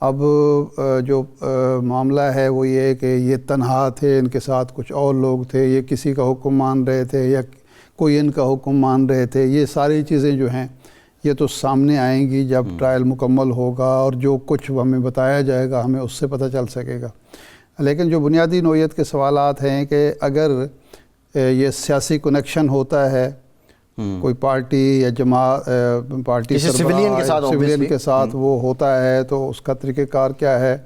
اب جو معاملہ ہے وہ یہ ہے کہ یہ تنہا تھے، ان کے ساتھ کچھ اور لوگ تھے، یہ کسی کا حکم مان رہے تھے یا کوئی ان کا حکم مان رہے تھے، یہ ساری چیزیں جو ہیں یہ تو سامنے آئیں گی جب ٹرائل مکمل ہوگا، اور جو کچھ ہمیں بتایا جائے گا ہمیں اس سے پتہ چل سکے گا۔ لیکن جو بنیادی نوعیت کے سوالات ہیں کہ اگر یہ سیاسی کنیکشن ہوتا ہے کوئی پارٹی یا جماعت، پارٹی سویلین کے ساتھ وہ ہوتا ہے، تو اس کا طریقہ کار کیا ہے،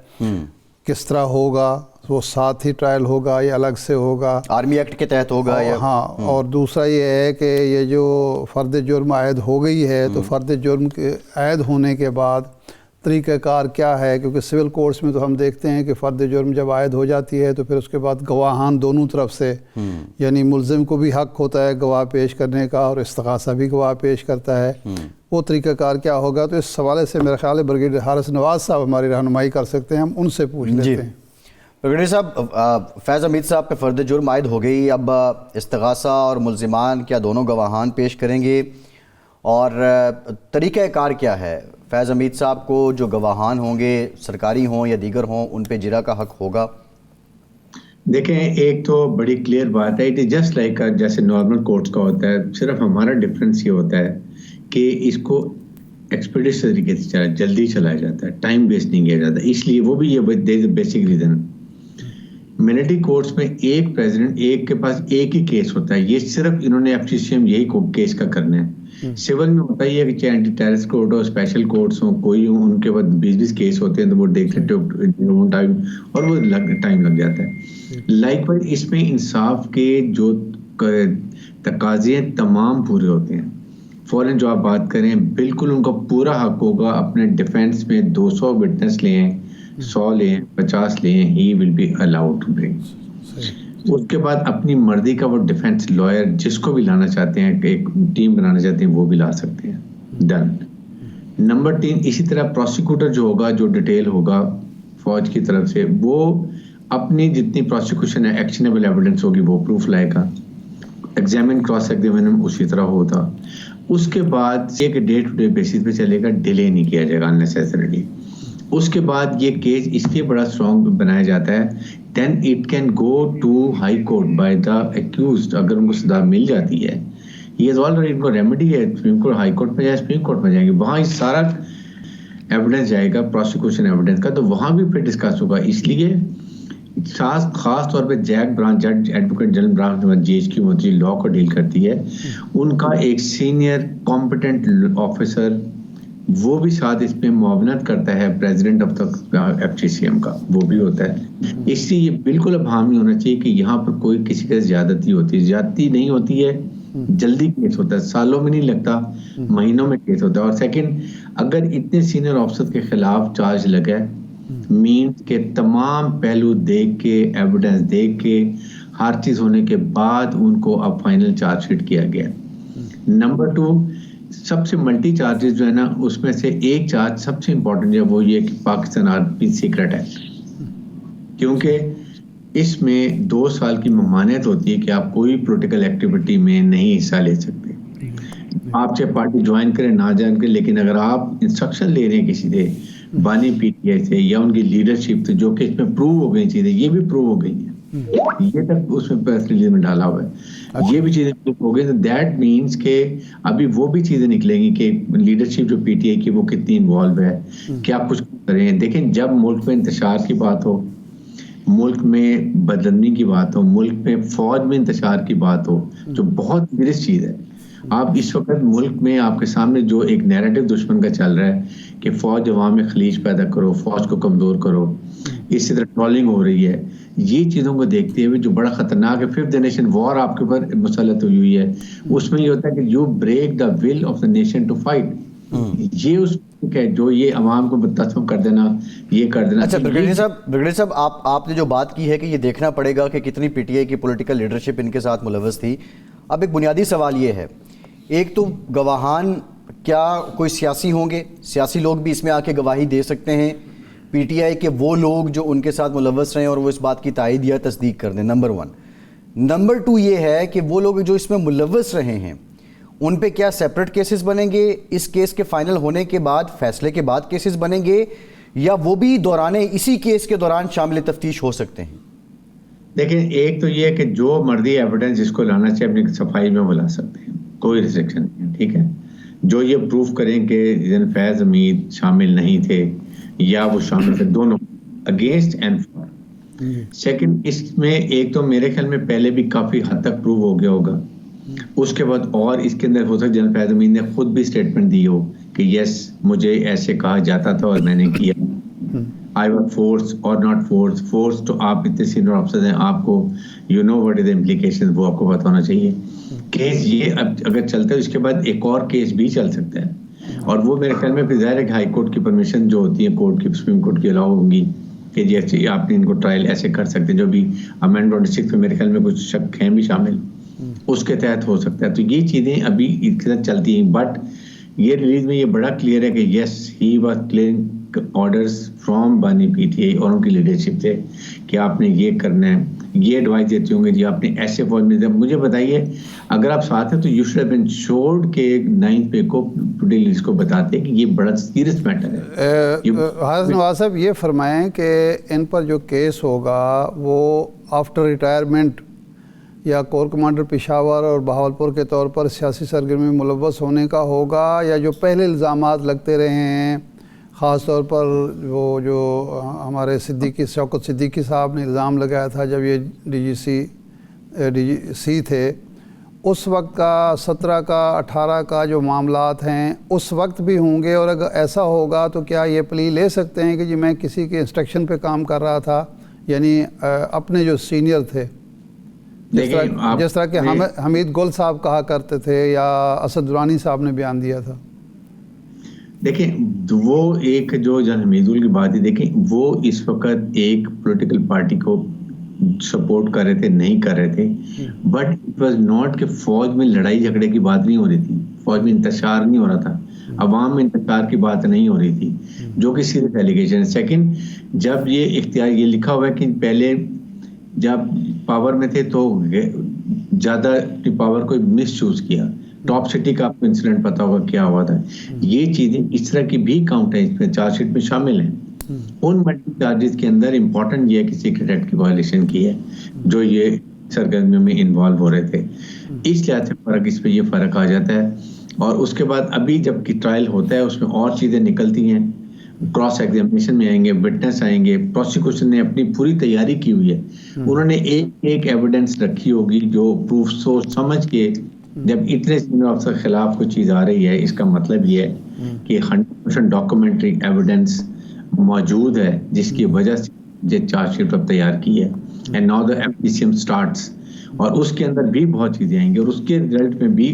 کس طرح ہوگا، وہ ساتھ ہی ٹرائل ہوگا یا الگ سے ہوگا، آرمی ایکٹ کے تحت ہوگا یا ہاں۔ اور دوسرا یہ ہے کہ یہ جو فرد جرم عائد ہو گئی ہے تو فرد جرم کے عائد ہونے کے بعد طریقہ کار کیا ہے، کیونکہ سول کورٹس میں تو ہم دیکھتے ہیں کہ فرد جرم جب عائد ہو جاتی ہے تو پھر اس کے بعد گواہان دونوں طرف سے، یعنی ملزم کو بھی حق ہوتا ہے گواہ پیش کرنے کا اور استغاثہ بھی گواہ پیش کرتا ہے، وہ طریقہ کار کیا ہوگا۔ تو اس حوالے سے میرا خیال ہے بریگیڈیئر حارث نواز صاحب ہماری رہنمائی کر سکتے ہیں، ہم ان سے پوچھ لیتے ہیں۔ بریگیڈیئر صاحب، فیض حمید صاحب پہ فرد جرم عائد ہو گئی، اب استغاثہ اور ملزمان کیا دونوں گواہان پیش کریں گے، اور طریقہ کار کیا ہے؟ فیض حمید صاحب کو جو گواہان ہوں گے، سرکاری ہوں یا دیگر ہوں، ان پہ جرا کا حق ہوگا؟ دیکھیں، ایک تو بڑی کلیئر بات ہے، اٹ از جسٹ لائک جیسے نارمل کورٹس کا ہوتا ہے، صرف ہمارا ڈفرینس یہ ہوتا ہے کہ اس کو ایکسپیڈیٹس طریقے سے جلدی چلایا جاتا ہے، ٹائم ویسٹ نہیں کیا جاتا، اس لیے وہ بھی یہ بیسک ریزن۔ ملٹری کورٹس میں ایک پریزیڈنٹ، ایک کے پاس ایک ہی کیس ہوتا ہے، یہ صرف انہوں نے FCCM یہی کیس کا کرنا ہے۔ سول میں ہوتا ہی ہے کہ چاہے اینٹی ٹیررسٹ کورٹ ہو، اسپیشل کورٹس ہوں، کوئی ہوں، ان کے بعد 20 کیس ہوتے ہیں تو وہ دیکھتے ٹائم، اور وہ ٹائم لگ جاتا ہے۔ لائک وائز اس میں انصاف کے جو تقاضے ہیں تمام پورے ہوتے ہیں۔ فوراً جو آپ بات کریں، بالکل ان کا پورا حق ہوگا اپنے ڈیفینس میں 200 وٹنس لیں، 100 لیں، 50 لیں، he will be allowed to bring. اس کے بعد اپنی مرضی کا وہ ڈیفینس لائر جس کو بھی لانا چاہتے ہیں، ایک ٹیم بنانا چاہتے ہیں، وہ بھی لا سکتے ہیں۔ ڈن۔ نمبر 3، اسی طرح پروسیکیوٹر جو ہوگا، جو ڈیٹیل ہوگا فوج کی طرف سے، وہ اپنی جتنی پروسیکیوشن ہے، ایکشنیبل ایویڈنس ہوگی، وہ پروف لائے گا۔ ایگزامن کراس ایگزامن اسی طرح ہوتا۔ اس کے بعد ایک ڈے ٹو ڈے بیسس پہ چلے گا، ڈیلے نہیں کیا جائے گا اننیسیسریلی۔ اس کے بعد یہ کیس اس لیے بڑا اسٹرانگ بنایا جاتا ہے، then it can go to high court by the accused۔ اگر ان کو سزا مل جاتی ہے، یہ آلریڈی ان کو ریمیڈی ہے، سپریم کورٹ، ہائی کورٹ میں جائے، سپریم کورٹ میں جائیں گے، وہاں یہ سارا ایویڈنس جائے گا، پروسیکیوشن ایویڈنس کا، تو وہاں بھی پھر ڈسکس ہوگا۔ اس لیے خاص طور پہ جیک برانچ، جج ایڈوکیٹ جنرل برانچ GHQ ہوتی ہے، لا کو ڈیل کرتی ہے، ان کا ایک سینئر کمپیٹنٹ آفیسر وہ بھی ساتھ اس میں معاونت کرتا ہے، پریزیڈنٹ آف دا FCCM کا وہ بھی ہوتا ہے۔ اس لیے یہ بالکل اب حامی ہونا چاہیے کہ یہاں پر کوئی کسی کا زیادتی ہوتی ہے، زیادتی نہیں ہوتی ہے، جلدی کیس ہوتا ہے، سالوں میں نہیں لگتا، مہینوں میں کیس ہوتا ہے۔ اور سیکنڈ، اگر اتنے سینئر آفیسر کے خلاف چارج لگا ہے، مینس کے تمام پہلو دیکھ کے، ایویڈنس دیکھ کے، ہر چیز ہونے کے بعد ان کو اب فائنل چارج شیٹ کیا گیا۔ نمبر 2، سب سے ملٹی چارجز جو ہے نا، اس میں سے ایک چارج سب سے امپورٹنٹ ہے، وہ یہ کہ پاکستان آرمی سیکرٹ ہے، کیونکہ اس میں 2 سال کی ممانعت ہوتی ہے کہ آپ کوئی پولیٹیکل ایکٹیویٹی میں نہیں حصہ لے سکتے، آپ چاہے پارٹی جوائن کریں نہ جوائن کریں، لیکن اگر آپ انسٹرکشن لے رہے ہیں کسی سے، بانی PTI سے یا ان کی لیڈرشپ سے، جو کہ اس میں پروو ہو گئی چیزیں، یہ بھی پروو ہو گئی ہیں، یہ تک اس میں پریس ریلیز میں ڈالا ہوا ہے، یہ بھی چیزیں ہو گئی، تو دیٹ مینس کہ ابھی وہ بھی چیزیں نکلیں گی کہ لیڈرشپ جو PTI کی وہ کتنی انوالو ہے، کیا کچھ کریں۔ دیکھیں، جب ملک میں انتشار کی بات ہو، ملک میں بدلنی کی بات ہو، ملک میں فوج میں انتشار کی بات ہو، جو بہت سیریس چیز ہے، آپ اس وقت ملک میں آپ کے سامنے جو ایک نیریٹو دشمن کا چل رہا ہے کہ فوج عوام میں خلیج پیدا کرو، فوج کو کمزور کرو، اسی طرح ٹرولنگ ہو رہی ہے، یہ چیزوں کو دیکھتے ہوئے جو بڑا خطرناک ہے، 5th نیشن وار آپ کے اوپر مسلط ہوئی ہے، اس میں یہ ہوتا ہے کہ you break the will of the nation to fight, یہ اس ہے جو یہ عوام کو متصم کر دینا، یہ کر دینا۔ اچھا بریگیڈیئر صاحب، آپ نے جو بات کی ہے کہ یہ دیکھنا پڑے گا کہ کتنی PTI کی پولیٹیکل لیڈرشپ ان کے ساتھ ملوث تھی، اب ایک بنیادی سوال یہ ہے، ایک تو گواہان کیا کوئی سیاسی ہوں گے، سیاسی لوگ بھی اس میں آ کے گواہی دے سکتے ہیں، PTI کے وہ لوگ جو ان کے ساتھ ملوث رہے ہیں اور وہ اس بات کی تائید یا تصدیق کر دیں، نمبر 1۔ نمبر 2 یہ ہے کہ وہ لوگ جو اس میں ملوث رہے ہیں ان پہ کیا سیپریٹ کیسز بنیں گے، اس کیس کے فائنل ہونے کے بعد، فیصلے کے بعد کیسز بنیں گے، یا وہ بھی دوران اسی کیس کے دوران شامل تفتیش ہو سکتے ہیں؟ دیکھیں ایک تو یہ ہے کہ جو مرضی ایویڈنس جس کو لانا چاہے اپنی صفائی میں وہ لا سکتے ہیں, کوئی ریسٹرکشن نہیں ہے, ٹھیک ہے. جو یہ پروف کریں کہ فیض حمید شامل نہیں تھے یا وہ شامل تھے, دونوں اگینسٹ اینڈ فار. سیکنڈ, اس میں ایک تو میرے خیال میں پہلے بھی کافی حد تک پروو ہو گیا ہوگا, اس کے بعد اور اس کے اندر ہو سکتا جنرل فیض حمید نے خود بھی اسٹیٹمنٹ دی ہو کہ یس مجھے ایسے کہا جاتا تھا اور میں نے کیا. I was forced or not forced. Forced تو آپ اتنے سینئر آفیسر ہیں, آپ کو you know what is the implications, وہ آپ کو پتہ ہونا چاہیے. کیس یہ اب اگر چلتا ہے اس کے بعد ایک اور کیس بھی چل سکتا ہے, اور وہ میرے خیال میں پھر ظاہر ہے کہ ہائی کورٹ کی پرمیشن جو ہوتی ہے کورٹ کی, سپریم کورٹ کی الاؤ ہوگی کہ جی آپ نے ان کو ٹرائل ایسے کر سکتے ہیں. جو بھی امینڈمنٹ 26 میں میرے خیال میں کچھ شک ہیں بھی شامل, اس کے تحت ہو سکتا ہے. تو یہ چیزیں ابھی اس کے ساتھ چلتی ہیں, بٹ یہ ریلیز میں یہ بڑا کلیئر ہے کہ yes he was clearing orders from بانی پی ٹی آئی, اور ان کی لیڈرشپ تھے کہ آپ نے یہ کرنا ہے, یہ ایڈوائز دیتے ہوں گے جی آپ نے ایسے فوج میں. مجھے بتائیے اگر آپ ساتھ ہیں تو یو شوڈ ہیو بین شورڈ کہ 9 پے کو پولیس کو بتاتے کہ یہ بڑا سیریس میٹر ہے. حضرت نواز صاحب یہ فرمائیں کہ ان پر جو کیس ہوگا وہ آفٹر ریٹائرمنٹ یا کور کمانڈر پشاور اور بہاولپور کے طور پر سیاسی سرگرمی میں ملوث ہونے کا ہوگا, یا جو پہلے الزامات لگتے رہے ہیں, خاص طور پر وہ جو ہمارے شوکت صدیقی صاحب نے الزام لگایا تھا جب یہ ڈی جی سی تھے, اس وقت کا 17 کا 18 کا جو معاملات ہیں اس وقت بھی ہوں گے؟ اور اگر ایسا ہوگا تو کیا یہ پلی لے سکتے ہیں کہ جی میں کسی کے انسٹرکشن پہ کام کر رہا تھا, یعنی اپنے جو سینئر تھے, جس طرح کہ حمید گل صاحب کہا کرتے تھے یا اسد درانی صاحب نے بیان دیا تھا؟ دیکھیں وہ ایک جو حمید گل کی بات ہے, دیکھیں وہ اس وقت ایک پولیٹیکل پارٹی کو سپورٹ کر رہے تھے, نہیں کر رہے تھے, بٹ اٹ واز ناٹ کہ فوج میں لڑائی جھگڑے کی بات نہیں ہو رہی تھی, فوج میں انتشار نہیں ہو رہا تھا, عوام میں انتشار کی بات نہیں ہو رہی تھی, جو کہ سیریس ایلیگیشن ہے. سیکنڈ, جب یہ اختیار یہ لکھا ہوا ہے کہ پہلے جب پاور میں تھے تو زیادہ پاور کو مس چوز کیا. ٹاپ سٹی کا آپ کو انسیڈنٹ پتا ہوگا کیا ہوا تھا. یہ چیزیں اس طرح کی بھی کاؤنٹ ہے, اس میں چارج شیٹ میں شامل ہیں. ان ملٹی چارجز کے اندر امپورٹنٹ یہ ہے کہ سیکرٹ ایکٹ کی وائلیشن کی ہے جو یہ سرگرمیوں میں انوالو ہو رہے تھے. اس لحاظ سے فرق, اس پہ یہ فرق آ جاتا ہے. اور اس کے بعد ابھی جب کہ ٹرائل ہوتا ہے اس میں اور چیزیں نکلتی ہیں, کراس ایگزامینیشن میں آئیں گے, وٹنس آئیں گے. پروسیکیوشن نے اپنی پوری تیاری کی ہوئی ہے, انہوں نے ایک ایویڈنس رکھی ہوگی جو پروف سوچ سمجھ کے, جب اتنے سینئر افسر خلاف کوئی چیز آ رہی ہے اس کا مطلب یہ ہے کہ 100% ڈاکومنٹری ایویڈنس موجود ہے جس کی وجہ سے یہ چارج شیٹ اب تیار کی ہے. And now the MPCM starts, اور اس کے اندر بھی بہت چیزیں آئیں گی, اور اس کے رزلٹ میں بھی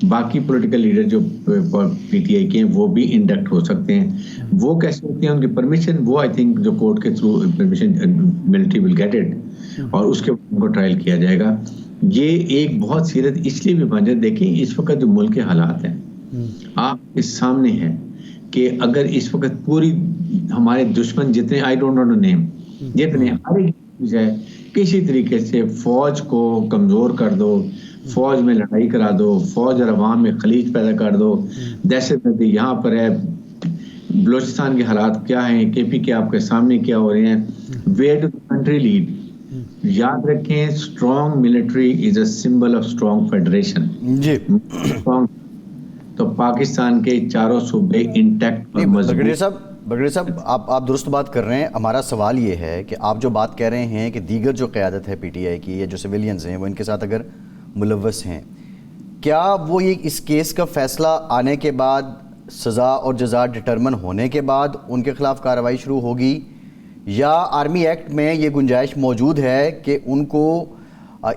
باقی پولیٹیکل لیڈر جو پی ٹی آئی کے ہیں وہ بھی انڈکٹ ہو سکتے ہیں. وہ کیسے ہوتے ہیں ان کی پرمیشن, وہ آئی تھنک جو کورٹ کے through permission military will get it, اور اس کے بعد ان کو ٹرائل کیا جائے گا. یہ ایک بہت سیریس اس لیے بھی بن جائے. دیکھیں اس وقت جو ملک کے حالات ہیں آپ کے سامنے ہے کہ اگر اس وقت پوری ہمارے دشمن جتنے آئی ڈونٹ نو نیم جتنے ہر ایک ہے کسی طریقے سے فوج کو کمزور کر دو, فوج میں لڑائی کرا دو, فوج اور عوام میں خلیج پیدا کر دو, دہشت گردی یہاں پر ہے, بلوچستان کے حالات کیا ہیں, کے پی کے آپ کے سامنے کیا ہو رہے ہیں, ویئر ٹو کنٹری لیڈ. یاد رکھیں strong military is a symbol of strong federation. جی, تو پاکستان کے چاروں صوبے انٹیکٹ اور مضبوط. بگڑے صاحب آپ درست بات کر رہے ہیں. ہمارا سوال یہ ہے کہ آپ جو بات کہہ رہے ہیں کہ دیگر جو قیادت ہے پی ٹی آئی کی یا جو سویلینز ہیں وہ ان کے ساتھ اگر ملوث ہیں, کیا وہ یہ اس کیس کا فیصلہ آنے کے بعد, سزا اور جزا ڈٹرمن ہونے کے بعد ان کے خلاف کارروائی شروع ہوگی, یا آرمی ایکٹ میں یہ گنجائش موجود ہے کہ ان کو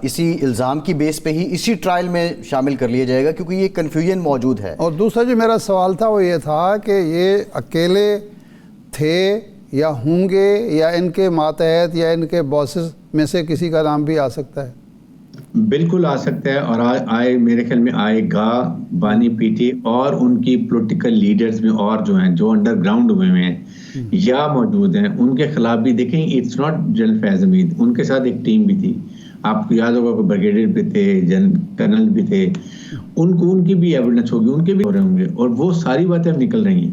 اسی الزام کی بیس پہ ہی اسی ٹرائل میں شامل کر لیا جائے گا, کیونکہ یہ کنفیوژن موجود ہے؟ اور دوسرا جو میرا سوال تھا وہ یہ تھا کہ یہ اکیلے تھے یا ہوں گے, یا ان کے ماتحت یا ان کے باسز میں سے کسی کا نام بھی آ سکتا ہے؟ بالکل آ سکتا ہے, اور آئے میرے خیال میں آئے گا. بانی پی ٹی اور ان کی پولیٹیکل لیڈرز میں اور جو ہیں جو انڈر گراؤنڈ ہوئے ہیں یا موجود ہیں, ان کے خلاف بھی دیکھیں اٹس ناٹ جنرل فیض حمید, ان کے ساتھ ایک ٹیم بھی تھی. آپ کو یاد ہوگا کہ بریگیڈیئر بھی تھے, کرنل بھی تھے, ان کی بھی ایویڈنس ہوگی, ان کے بھی ہو رہے ہوں گے, اور وہ ساری باتیں اب نکل رہی ہیں.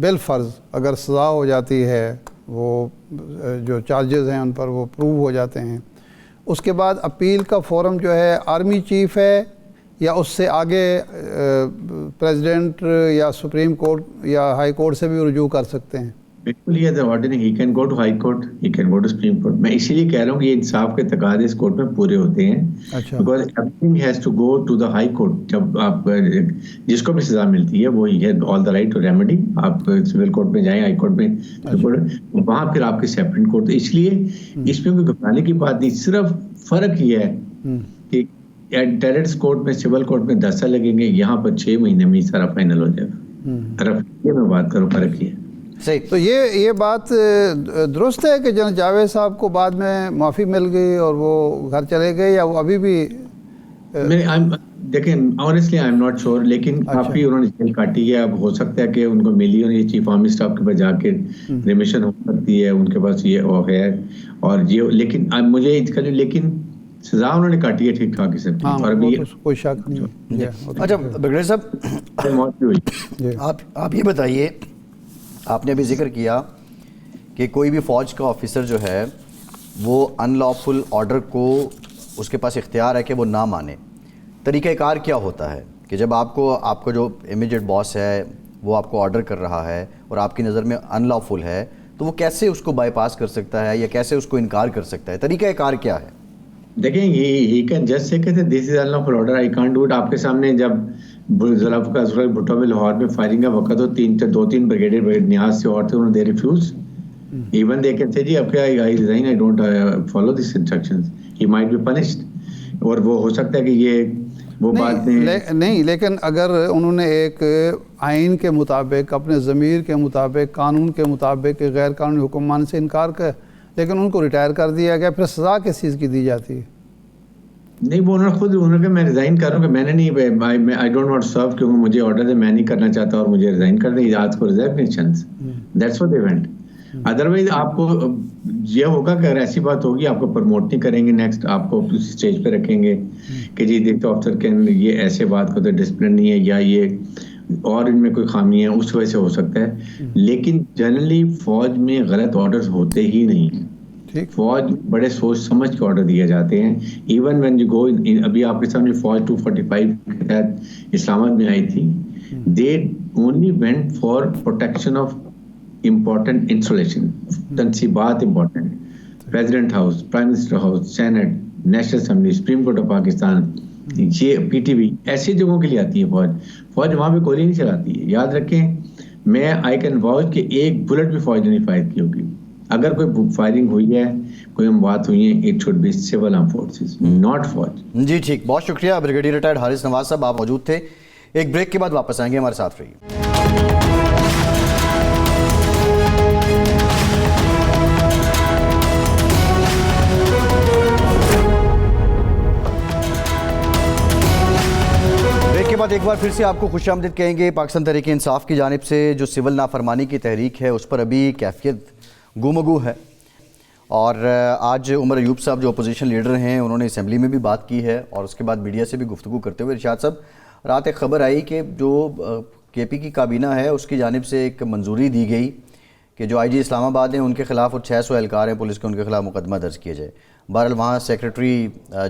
بالفرض اگر سزا ہو جاتی ہے، وہ جو چارجز ہیں ان پر وہ پروو ہو جاتے ہیں، اس کے بعد اپیل کا فورم جو ہے آرمی چیف ہے یا اس سے آگے پریزیڈنٹ یا سپریم کورٹ یا ہائی کورٹ سے بھی رجوع کر سکتے ہیں؟ بالکل یہ the ordering, he can go to high court, he can go to supreme court. میں اسی لیے کہہ رہا ہوں کہ یہ انصاف کے تقاضے اس کورٹ میں پورے ہوتے ہیں. اچھا، because everything has to go to the high court. جب آپ جس کو بھی سزا ملتی ہے وہ has all the right to remedy. آپ سول کورٹ میں جائیں، ہائی کورٹ میں، وہاں پھر آپ کی سیپریٹ کورٹ. اس لیے اس میں کوئی گھبرانے کی بات نہیں. صرف فرق یہ ہے کہ ٹیرٹس کورٹ میں، سول کورٹ میں 10 سال لگیں گے، یہاں پر 6 مہینے میں ہی سارا فائنل ہو جائے گا. یہ میں بات کروں، فرق یہ ہے. صحیح. تو یہ بات درست ہے کہ جنرل جاوید صاحب کو بعد میں معافی مل گئی اور وہ گھر چلے گئے، یا وہ ابھی بھی دیکھیں honestly I am not sure, لیکن کافی انہوں نے جیل کاٹی ہے. اب ہو سکتا ہے کہ ان کو ملی ہو، یہ چیف آرمی اسٹاف کے پاس جا کے ریمیشن ہو سکتی ہے، ان کے پاس یہ ہے. اور یہ لیکن مجھے لیکن سزا انہوں نے کاٹی ہے ٹھیک ٹھاک سے. اور ابھی کوئی شک نہیں. اچھا بریگیڈیئر صاحب، موت بھی ہوئی. آپ یہ بتائیے، آپ نے ابھی ذکر کیا کہ کوئی بھی فوج کا آفیسر جو ہے وہ ان لافل آرڈر کو اس کے پاس اختیار ہے کہ وہ نہ مانے. طریقہ کار کیا ہوتا ہے کہ جب آپ کو جو امیجیٹ باس ہے وہ آپ کو آرڈر کر رہا ہے اور آپ کی نظر میں ان لافل ہے، تو وہ کیسے اس کو بائی پاس کر سکتا ہے یا کیسے اس کو انکار کر سکتا ہے؟ طریقہ کار کیا ہے؟ دیکھیں ہی کین جسٹ سے کہتے ہیں this is unlawful order, I can't do it. آپ کے سامنے جب ذوالفقار بھٹو میں لاہور میں فائرنگ کا وقت ہو، 2-3 بریگیڈیئر نیاز سے اور تھے، انہوں نے they refuse. Even they can say جی اب کیا I resign, I don't follow this instructions, he might be punished. اور وہ ہو سکتا ہے کہ یہ وہ بات نہیں، لیکن اگر انہوں نے ایک آئین کے مطابق، اپنے ضمیر کے مطابق، قانون کے مطابق غیر قانونی حکم ماننے سے انکار کر، لیکن ان کو ریٹائر کر دیا گیا، پھر سزا کس چیز کی دی جاتی ہے؟ نہیں، وہ انہوں نے خود انہوں نے میں ریزائن کر رہا ہوں کہ میں نے نہیں، آئی ڈونٹ وانٹ سرو، کیونکہ مجھے آرڈر ہے، میں نہیں کرنا چاہتا اور مجھے ریزائن کر دیں. آج کو resignations, that's what they went. Otherwise آپ کو یہ ہوگا کہ اگر ایسی بات ہوگی آپ کو پروموٹ نہیں کریں گے، نیکسٹ آپ کو اسٹیج پہ رکھیں گے کہ جی دیکھتے افسر کے یہ ایسے بات کو تو ڈسپلن نہیں ہے یا یہ اور ان میں کوئی خامی ہے، اس وجہ سے ہو سکتا ہے. لیکن جنرلی فوج میں غلط آرڈرز ہوتے ہی نہیں ہیں. فوج بڑے سوچ سمجھ کے آرڈر دیے جاتے ہیں. ایون وین یو گو، ابھی آپ کے سامنے فوج 245 کے تحت اسلام آباد میں آئی تھی، they only went for protection of important installation, تنصیبات important, president house, prime minister house, senate, national assembly, supreme court of Pakistan, یہ پی ٹی وی، ایسی جگہوں کے لیے آتی ہے فوج. فوج وہاں پہ گولی نہیں چلاتی ہے. یاد رکھیں، میں آئی کین واچ کہ ایک بلٹ بھی فوج نے نہیں فائر کی ہوگی. اگر کوئی فائرنگ ہوئی ہے، کوئی بات ہوئی ہے، it should be civil armed forces, not فوج. جی ٹھیک، بہت شکریہ بریگیڈیئر ریٹائرڈ حارث نواز صاحب، آپ موجود تھے. ایک بریک کے بعد واپس آئیں گے، ہمارے ساتھ رہیے. بریک کے بعد ایک بار پھر سے آپ کو خوش آمدید کہیں گے. پاکستان تحریک انصاف کی جانب سے جو سول نافرمانی کی تحریک ہے اس پر ابھی کیفیت گفتگو ہے، اور آج عمر ایوب صاحب جو اپوزیشن لیڈر ہیں انہوں نے اسمبلی میں بھی بات کی ہے، اور اس کے بعد میڈیا سے بھی گفتگو کرتے ہوئے ارشاد صاحب، رات ایک خبر آئی کہ جو کے پی کی کابینہ ہے اس کی جانب سے ایک منظوری دی گئی کہ جو آئی جی اسلام آباد ہیں ان کے خلاف اور 600 اہلکار ہیں پولیس کے، ان کے خلاف مقدمہ درج کیا جائے. بہرحال وہاں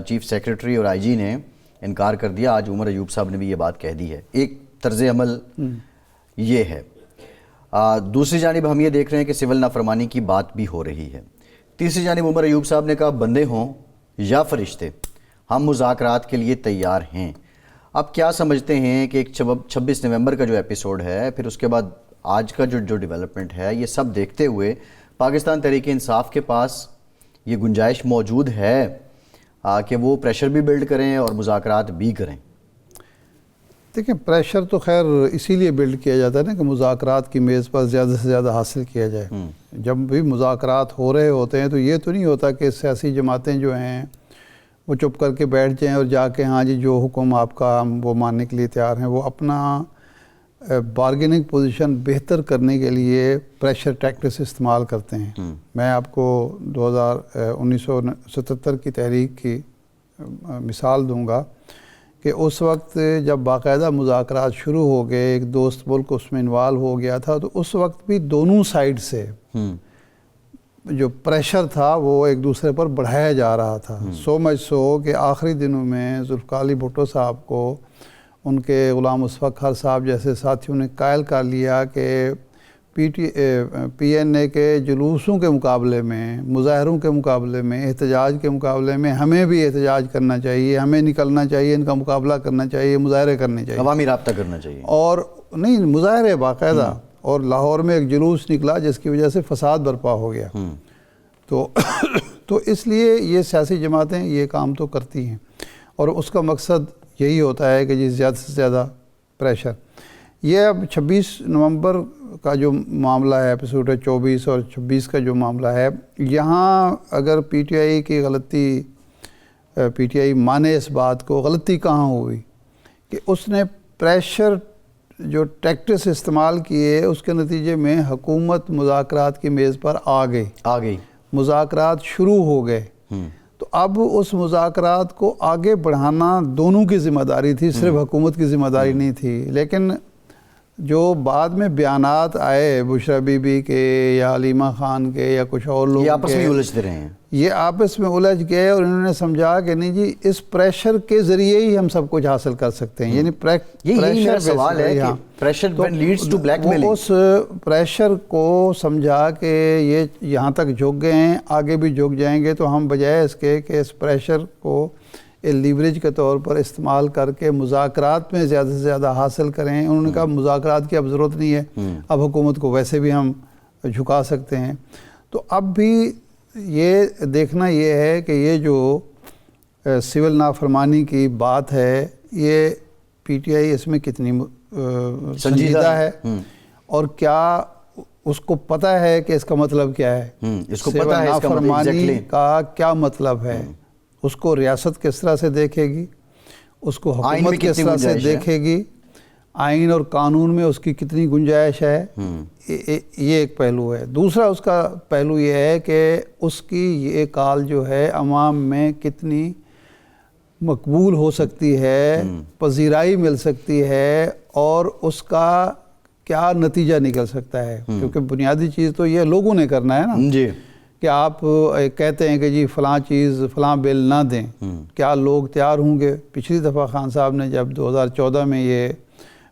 چیف سیکریٹری اور آئی جی نے انکار کر دیا. آج عمر ایوب صاحب نے بھی یہ بات کہہ دی ہے. ایک طرز عمل یہ ہے. دوسری جانب ہم یہ دیکھ رہے ہیں کہ سول نافرمانی کی بات بھی ہو رہی ہے. تیسری جانب عمر ایوب صاحب نے کہا بندے ہوں یا فرشتے، ہم مذاکرات کے لیے تیار ہیں. اب کیا سمجھتے ہیں کہ ایک 26 نومبر کا جو ایپیسوڈ ہے، پھر اس کے بعد آج کا جو ڈیولپمنٹ ہے، یہ سب دیکھتے ہوئے پاکستان تحریک انصاف کے پاس یہ گنجائش موجود ہے کہ وہ پریشر بھی بلڈ کریں اور مذاکرات بھی کریں؟ دیکھیں، پریشر تو خیر اسی لیے بلڈ کیا جاتا ہے نا کہ مذاکرات کی میز پر زیادہ سے زیادہ حاصل کیا جائے. جب بھی مذاکرات ہو رہے ہوتے ہیں تو یہ تو نہیں ہوتا کہ سیاسی جماعتیں جو ہیں وہ چپ کر کے بیٹھ جائیں اور جا کے ہاں جی جو حکم آپ کا ہم وہ ماننے کے لیے تیار ہیں. وہ اپنا بارگیننگ پوزیشن بہتر کرنے کے لیے پریشر ٹیکٹکس استعمال کرتے ہیں. میں آپ کو 1977 کی تحریک کی مثال دوں گا کہ اس وقت جب باقاعدہ مذاکرات شروع ہو گئے، ایک دوست ملک اس میں انوالو ہو گیا تھا، تو اس وقت بھی دونوں سائڈ سے جو پریشر تھا وہ ایک دوسرے پر بڑھایا جا رہا تھا، سو مچ سو کہ آخری دنوں میں ذوالفقار علی بھٹو صاحب کو ان کے غلام مصطفی خان صاحب جیسے ساتھیوں نے قائل کر لیا کہ پی این اے کے جلوسوں کے مقابلے میں، مظاہروں کے مقابلے میں، احتجاج کے مقابلے میں ہمیں بھی احتجاج کرنا چاہیے، ہمیں نکلنا چاہیے، ان کا مقابلہ کرنا چاہیے، مظاہرے کرنے چاہیے، عوامی رابطہ کرنا چاہیے، اور نہیں مظاہرے باقاعدہ، اور لاہور میں ایک جلوس نکلا جس کی وجہ سے فساد برپا ہو گیا۔ تو اس لیے یہ سیاسی جماعتیں یہ کام تو کرتی ہیں، اور اس کا مقصد یہی ہوتا ہے کہ جی زیادہ سے زیادہ پریشر۔ یہ اب 26 نومبر کا جو معاملہ ہے، ایپیسوڈ 24 اور 26 کا جو معاملہ ہے، یہاں اگر پی ٹی آئی کی غلطی، پی ٹی آئی مانے اس بات کو، غلطی کہاں ہوئی کہ اس نے پریشر جو ٹیکٹس استعمال کیے، اس کے نتیجے میں حکومت مذاکرات کی میز پر آ گئی، مذاکرات شروع ہو گئے۔ تو اب اس مذاکرات کو آگے بڑھانا دونوں کی ذمہ داری تھی، صرف حکومت کی ذمہ داری نہیں تھی۔ لیکن جو بعد میں بیانات آئے بشریٰ بی بی کے یا علیمہ خان کے یا کچھ اور لوگ، یہ آپس میں الجھتے رہے ہیں، یہ آپس میں الجھ گئے، اور انہوں نے سمجھا کہ نہیں جی اس پریشر کے ذریعے ہی ہم سب کچھ حاصل کر سکتے ہیں، یعنی یہی میرا سوال ہے کہ پریشر لیڈز ٹو بلیک میلنگ، اس پریشر کو سمجھا کہ یہ یہاں تک جھک گئے ہیں، آگے بھی جھک جائیں گے، تو ہم بجائے اس کے کہ اس پریشر کو لیوریج کے طور پر استعمال کر کے مذاکرات میں زیادہ سے زیادہ حاصل کریں۔ انہوں نے کہا مذاکرات کی اب ضرورت نہیں ہے، اب حکومت کو ویسے بھی ہم جھکا سکتے ہیں۔ تو اب بھی یہ دیکھنا یہ ہے کہ یہ جو سول نافرمانی کی بات ہے، یہ پی ٹی آئی اس میں کتنی سنجیدہ ہے، اور کیا اس کو پتہ ہے کہ اس کا مطلب کیا ہے، اس کو پتہ ہے سول نافرمانی کا کیا مطلب ہے، اس کو ریاست کس طرح سے دیکھے گی، اس کو حکومت کس طرح سے دیکھے گی، آئین اور قانون میں اس کی کتنی گنجائش ہے، یہ ایک پہلو ہے۔ دوسرا اس کا پہلو یہ ہے کہ اس کی یہ کال جو ہے عوام میں کتنی مقبول ہو سکتی ہے، پذیرائی مل سکتی ہے، اور اس کا کیا نتیجہ نکل سکتا ہے، کیونکہ بنیادی چیز تو یہ لوگوں نے کرنا ہے نا، جی، کہ آپ کہتے ہیں کہ جی فلاں چیز فلاں بل نہ دیں، کیا لوگ تیار ہوں گے؟ پچھلی دفعہ خان صاحب نے جب 2014 میں یہ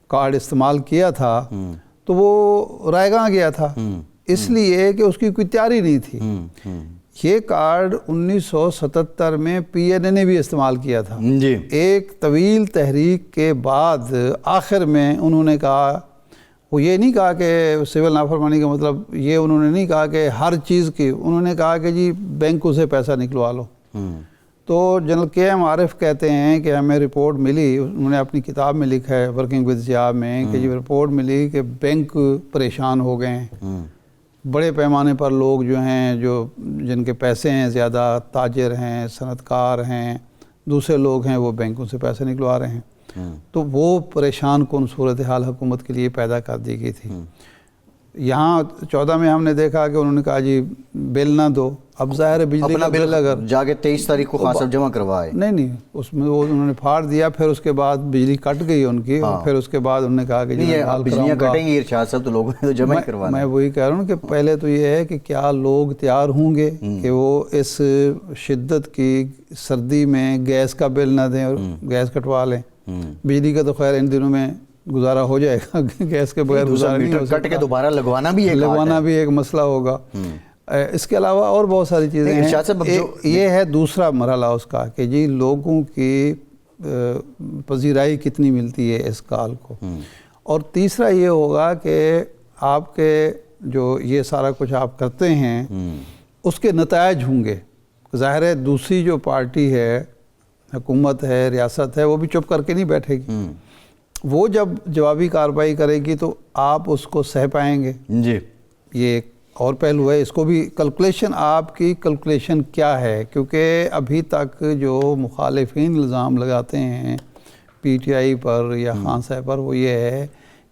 کارڈ استعمال کیا تھا تو وہ رائے گاں گیا تھا، اس لیے کہ اس کی کوئی تیاری نہیں تھی۔ یہ کارڈ 1977 میں پی این اے نے بھی استعمال کیا تھا، ایک طویل تحریک کے بعد آخر میں انہوں نے کہا، وہ یہ نہیں کہا کہ سول نافرمانی کا مطلب یہ انہوں نے نہیں کہا کہ ہر چیز کی، انہوں نے کہا کہ جی بینکوں سے پیسہ نکلوا لو۔ تو جنرل کے ایم عارف کہتے ہیں کہ ہمیں رپورٹ ملی، انہوں نے اپنی کتاب میں لکھا ہے ورکنگ ود ضیاء میں، کہ جی رپورٹ ملی کہ بینک پریشان ہو گئے ہیں، بڑے پیمانے پر لوگ جو ہیں، جو جن کے پیسے ہیں زیادہ، تاجر ہیں، صنعت کار ہیں، دوسرے لوگ ہیں، وہ بینکوں سے پیسے نکلوا رہے ہیں۔ تو وہ پریشان کن صورتحال حکومت کے لیے پیدا کر دی گئی تھی۔ یہاں 14 میں ہم نے دیکھا کہ انہوں نے کہا جی بل نہ دو، اب ظاہر ہے بجلی کا بل اگر جا کے 23 تاریخ کو خان صاحب جمع کروائے، نہیں اس میں وہ انہوں نے پھاڑ دیا، پھر اس کے بعد بجلی کٹ گئی ان کی، پھر اس کے بعد انہوں نے کہا کہ جی بجلیاں کٹیں گی ارشاد صاحب، تو لوگوں نے تو جمع ہی کروانا۔ میں وہی کہہ رہا ہوں کہ پہلے تو یہ ہے کہ کیا لوگ تیار ہوں گے کہ وہ اس شدت کی سردی میں گیس کا بل نہ دیں اور گیس کٹوا لیں۔ بجلی کا تو خیر ان دنوں میں گزارا ہو جائے گا، گیس کے بغیر گزارا نہیں ہو سکتا، کٹ کے دوبارہ لگوانا بھی ایک مسئلہ ہوگا۔ اس کے علاوہ اور بہت ساری چیزیں ہیں۔ یہ ہے دوسرا مرحلہ اس کا کہ جی لوگوں کی پذیرائی کتنی ملتی ہے اس کال کو، اور تیسرا یہ ہوگا کہ آپ کے جو یہ سارا کچھ آپ کرتے ہیں اس کے نتائج ہوں گے۔ ظاہر ہے دوسری جو پارٹی ہے، حکومت ہے، ریاست ہے، وہ بھی چپ کر کے نہیں بیٹھے گی، وہ جب جوابی کارروائی کرے گی تو آپ اس کو سہ پائیں گے۔ جی، یہ ایک اور پہلو ہے، اس کو بھی کیلکولیشن، آپ کی کیلکولیشن کیا ہے، کیونکہ ابھی تک جو مخالفین الزام لگاتے ہیں پی ٹی آئی پر یا خان صاحب پر، وہ یہ ہے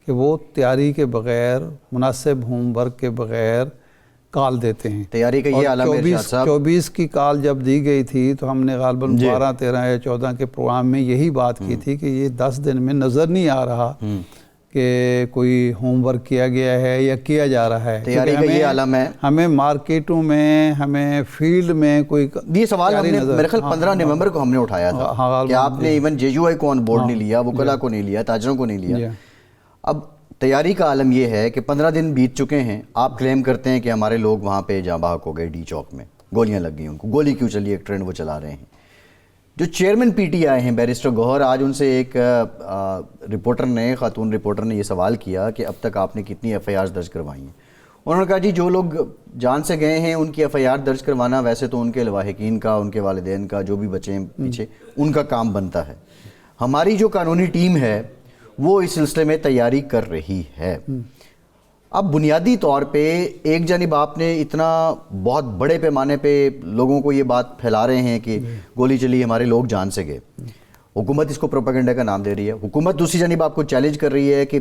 کہ وہ تیاری کے بغیر، مناسب ہوم ورک کے بغیر کال دیتے ہیں. تیاری کا یہ عالم ہے ارشاد صاحب. 24 کی کال جب دی گئی تھی تو ہم نے غالباً 12 13 یا 14 کے پروگرام میں یہی بات کی تھی کہ یہ 10 دن میں نظر نہیں آ رہا کہ کوئی ہوم ورک کیا گیا ہے یا کیا جا رہا ہے. تیاری کا یہ عالم ہے. ہمیں مارکیٹوں میں، ہمیں فیلڈ میں کوئی یہ سوال ہم نے میرے خیال 15 نومبر کو ہم نے اٹھایا تھا کہ آپ نے ایون جے یو آئی کو آن بورڈ نہیں لیا، وکلا کو نہیں لیا، تاجروں کو نہیں لیا. اب تیاری کا عالم یہ ہے کہ 15 دن بیت چکے ہیں. آپ کلیم کرتے ہیں کہ ہمارے لوگ وہاں پہ جاں بحق ہو گئے، ڈی چوک میں گولیاں لگ گئی ان کو. گولی کیوں چلی؟ ایک ٹرینڈ وہ چلا رہے ہیں. جو چیئرمین پی ٹی آئی ہیں بیرسٹر گوہر، آج ان سے ایک رپورٹر نے، خاتون رپورٹر نے یہ سوال کیا کہ اب تک آپ نے کتنی ایف آئی آر درج کروائی ہیں. انہوں نے کہا جی جو لوگ جان سے گئے ہیں ان کی ایف آئی آر درج کروانا ویسے تو ان کے لواحقین کا، ان کے والدین کا، جو بھی بچے ہیں پیچھے، ان کا کام بنتا ہے. ہماری جو قانونی ٹیم ہے وہ اس سلسلے میں تیاری کر رہی ہے. اب بنیادی طور پہ ایک جانب آپ نے اتنا بہت بڑے پیمانے پہ لوگوں کو یہ بات پھیلا رہے ہیں کہ گولی چلی، ہمارے لوگ جان سے گئے. حکومت اس کو پروپیگنڈا کا نام دے رہی ہے. حکومت دوسری جانب آپ کو چیلنج کر رہی ہے کہ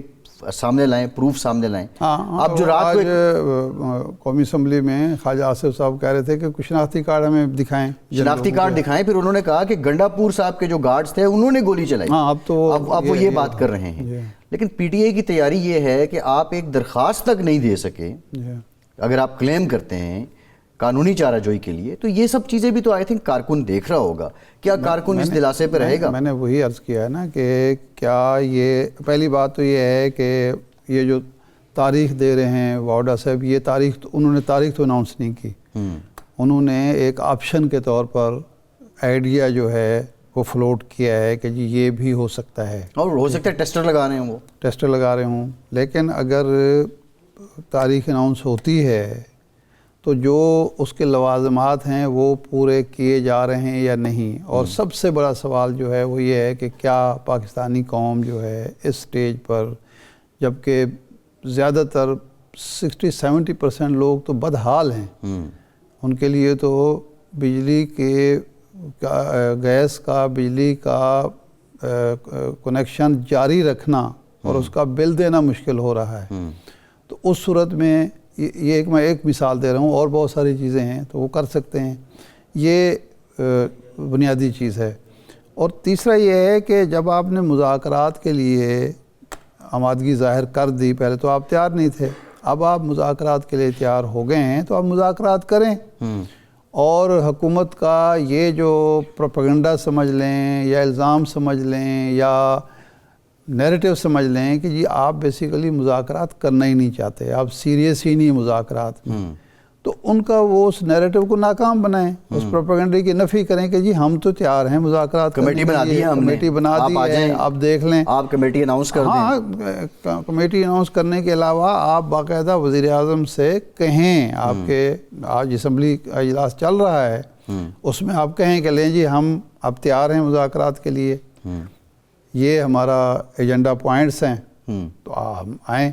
سامنے لائیں، پروف سامنے لائیں. اب جو رات کو قومی اسمبلی میں خواجہ آصف صاحب کہہ رہے تھے کہ کچھ شناختی کارڈ ہمیں دکھائیں، شناختی کارڈ دکھائیں. پھر انہوں نے کہا کہ گنڈا پور صاحب کے جو گارڈز تھے انہوں نے گولی چلائی. اب وہ یہ بات کر رہے ہیں. لیکن پی ٹی آئی کی تیاری یہ ہے کہ آپ ایک درخواست تک نہیں دے سکے اگر آپ کلیم کرتے ہیں قانونی چارہ جوئی کے لیے. تو یہ سب چیزیں بھی تو آئی تھنک کارکن دیکھ رہا ہوگا. کیا کارکن اس دلاسے پہ رہے گا؟ میں نے وہی عرض کیا ہے نا کہ کیا یہ پہلی بات تو یہ ہے کہ یہ جو تاریخ دے رہے ہیں واؤڈا صاحب، یہ تاریخ تو انہوں نے تاریخ تو اناؤنس نہیں کی. انہوں نے ایک آپشن کے طور پر آئیڈیا جو ہے وہ فلوٹ کیا ہے کہ جی یہ بھی ہو سکتا ہے، اور ہو سکتا ہے ٹیسٹر لگا رہے ہیں، وہ ٹیسٹر لگا رہے ہوں. لیکن اگر تاریخ اناؤنس ہوتی ہے تو جو اس کے لوازمات ہیں وہ پورے کیے جا رہے ہیں یا نہیں. اور سب سے بڑا سوال جو ہے وہ یہ ہے کہ کیا پاکستانی قوم جو ہے اس سٹیج پر، جبکہ زیادہ تر 60-70% لوگ تو بدحال ہیں، ان کے لیے تو بجلی کے گیس کا، بجلی کا کنیکشن جاری رکھنا اور اس کا بل دینا مشکل ہو رہا ہے. تو اس صورت میں یہ میں ایک مثال دے رہا ہوں، اور بہت ساری چیزیں ہیں تو وہ کر سکتے ہیں. یہ بنیادی چیز ہے. اور تیسرا یہ ہے کہ جب آپ نے مذاکرات کے لیے آمادگی ظاہر کر دی، پہلے تو آپ تیار نہیں تھے، اب آپ مذاکرات کے لیے تیار ہو گئے ہیں تو آپ مذاکرات کریں. اور حکومت کا یہ جو پروپیگنڈا سمجھ لیں یا الزام سمجھ لیں یا نیریٹو سمجھ لیں کہ جی آپ بیسیکلی مذاکرات کرنا ہی نہیں چاہتے، آپ سیریس ہی نہیں مذاکرات میں، تو ان کا وہ اس نیریٹو کو ناکام بنائیں، اس پروپیگنڈے کی نفی کریں کہ جی ہم تو تیار ہیں مذاکرات. کمیٹی بنا دی ہے ہم نے، کمیٹی بنا دی ہے، آپ دیکھ لیں. آپ کمیٹی اناؤنس کر دیں. ہاں، کمیٹی اناؤنس کرنے کے علاوہ آپ باقاعدہ وزیر اعظم سے کہیں، آپ کے آج اسمبلی کا اجلاس چل رہا ہے اس میں آپ کہیں کہ لیں جی ہم اب تیار ہیں مذاکرات کے لیے، یہ ہمارا ایجنڈا پوائنٹس ہیں تو ہم آئیں.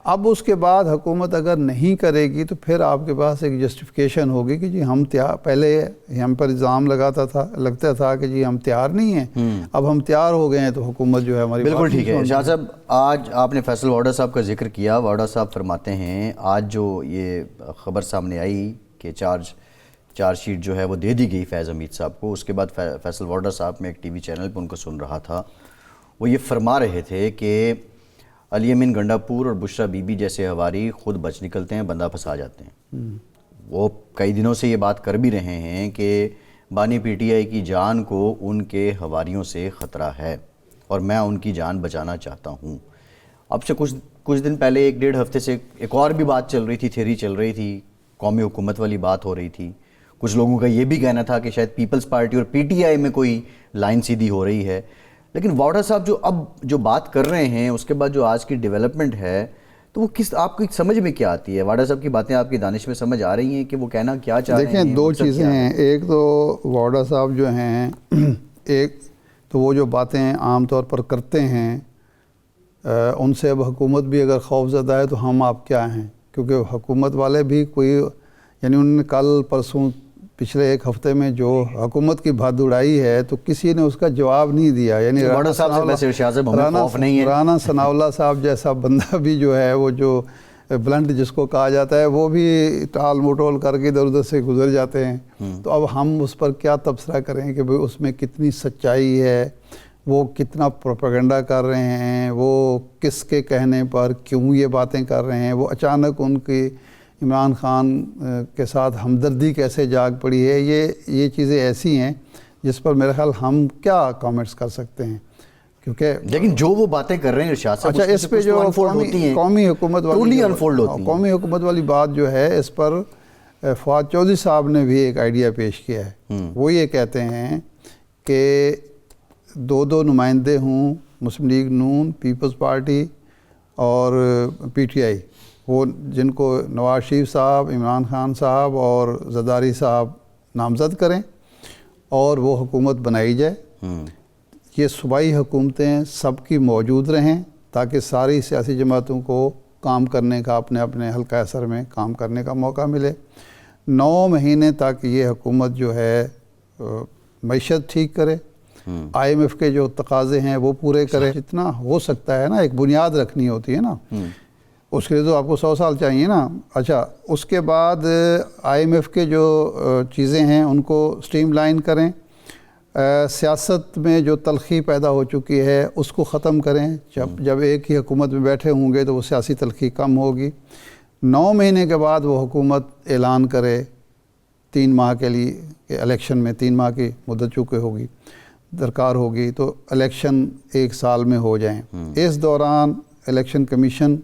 اب اس کے بعد حکومت اگر نہیں کرے گی تو پھر آپ کے پاس ایک جسٹیفیکیشن ہوگی کہ جی ہم پہلے ہم پر الزام لگتا تھا کہ جی ہم تیار نہیں ہیں، اب ہم تیار ہو گئے ہیں تو حکومت جو ہے ہماری. بالکل ٹھیک ہے. شاہ صاحب، آج آپ نے فیصل واؤڈا صاحب کا ذکر کیا. واؤڈا صاحب فرماتے ہیں آج جو یہ خبر سامنے آئی کہ چارج شیٹ جو ہے وہ دے دی گئی فیض حمید صاحب کو، اس کے بعد فیصل واؤڈا صاحب میں ایک ٹی وی چینل پہ ان کو سن رہا تھا، وہ یہ فرما رہے تھے کہ علی امین گنڈا پور اور بشرا بی بی جیسے ہواری خود بچ نکلتے ہیں، بندہ پھنسا جاتے ہیں. وہ کئی دنوں سے یہ بات کر بھی رہے ہیں کہ بانی پی ٹی آئی کی جان کو ان کے ہواریوں سے خطرہ ہے اور میں ان کی جان بچانا چاہتا ہوں. اب سے کچھ دن پہلے 1-1.5 ہفتے سے ایک اور بھی بات چل رہی تھی، تھیوری چل رہی تھی، قومی حکومت والی بات ہو رہی تھی. کچھ لوگوں کا یہ بھی کہنا تھا کہ شاید پیپلز پارٹی اور پی ٹی آئی میں کوئی لائن سیدھی ہو رہی ہے. لیکن واؤڈا صاحب جو بات کر رہے ہیں اس کے بعد جو آج کی ڈیولپمنٹ ہے تو وہ آپ کی سمجھ میں کیا آتی ہے؟ واؤڈا صاحب کی باتیں آپ کی دانش میں سمجھ آ رہی ہیں کہ وہ کہنا کیا چاہ رہے ہیں؟ دیکھیں، دو چیزیں ہیں. ایک تو واؤڈا صاحب جو ہیں، ایک تو وہ جو باتیں عام طور پر کرتے ہیں ان سے اب حکومت بھی اگر خوف زدہ ہے تو ہم آپ کیا ہیں، کیونکہ حکومت والے بھی کوئی، یعنی انہوں نے کل پرسوں پچھلے ایک ہفتے میں جو حکومت کی بھاد اڑائی ہے تو کسی نے اس کا جواب نہیں دیا. یعنی رانا ثناء اللہ صاحب جیسا بندہ بھی جو ہے وہ جو بلنٹ جس کو کہا جاتا ہے وہ بھی ٹال مٹول کر کے ادھر ادھر سے گزر جاتے ہیں. تو اب ہم اس پر کیا تبصرہ کریں کہ بھئی اس میں کتنی سچائی ہے, وہ کتنا پروپیگنڈا کر رہے ہیں, وہ کس کے کہنے پر کیوں یہ باتیں کر رہے ہیں, وہ اچانک ان کی عمران خان کے ساتھ ہمدردی کیسے جاگ پڑی ہے. یہ چیزیں ایسی ہیں جس پر میرا خیال ہم کیا کامنٹس کر سکتے ہیں, کیونکہ لیکن جو وہ باتیں کر رہے ہیں ارشاد صاحب, اچھا اس پہ جو قومی حکومت والی بات جو ہے, اس پر فواد چودھری صاحب نے بھی ایک آئیڈیا پیش کیا ہے. وہ یہ کہتے ہیں کہ 2 نمائندے ہوں, مسلم لیگ نون, پیپلز پارٹی اور پی ٹی آئی, وہ جن کو نواز شریف صاحب, عمران خان صاحب اور زرداری صاحب نامزد کریں اور وہ حکومت بنائی جائے. یہ صوبائی حکومتیں سب کی موجود رہیں تاکہ ساری سیاسی جماعتوں کو کام کرنے کا, اپنے اپنے حلقہ اثر میں کام کرنے کا موقع ملے. 9 مہینے تک یہ حکومت جو ہے معیشت ٹھیک کرے, آئی ایم ایف کے جو تقاضے ہیں وہ پورے کرے, جتنا ہو سکتا ہے نا. ایک بنیاد رکھنی ہوتی ہے نا, اس کے لیے تو آپ کو 100 سال چاہیے نا. اچھا اس کے بعد آئی ایم ایف کے جو چیزیں ہیں ان کو سٹریم لائن کریں, سیاست میں جو تلخی پیدا ہو چکی ہے اس کو ختم کریں. جب ایک ہی حکومت میں بیٹھے ہوں گے تو وہ سیاسی تلخی کم ہوگی. 9 مہینے کے بعد وہ حکومت اعلان کرے 3 ماہ کے لیے کہ الیکشن میں 3 ماہ کی مدت چونکہ ہوگی درکار ہوگی, تو الیکشن 1 سال میں ہو جائیں. اس دوران الیکشن کمیشن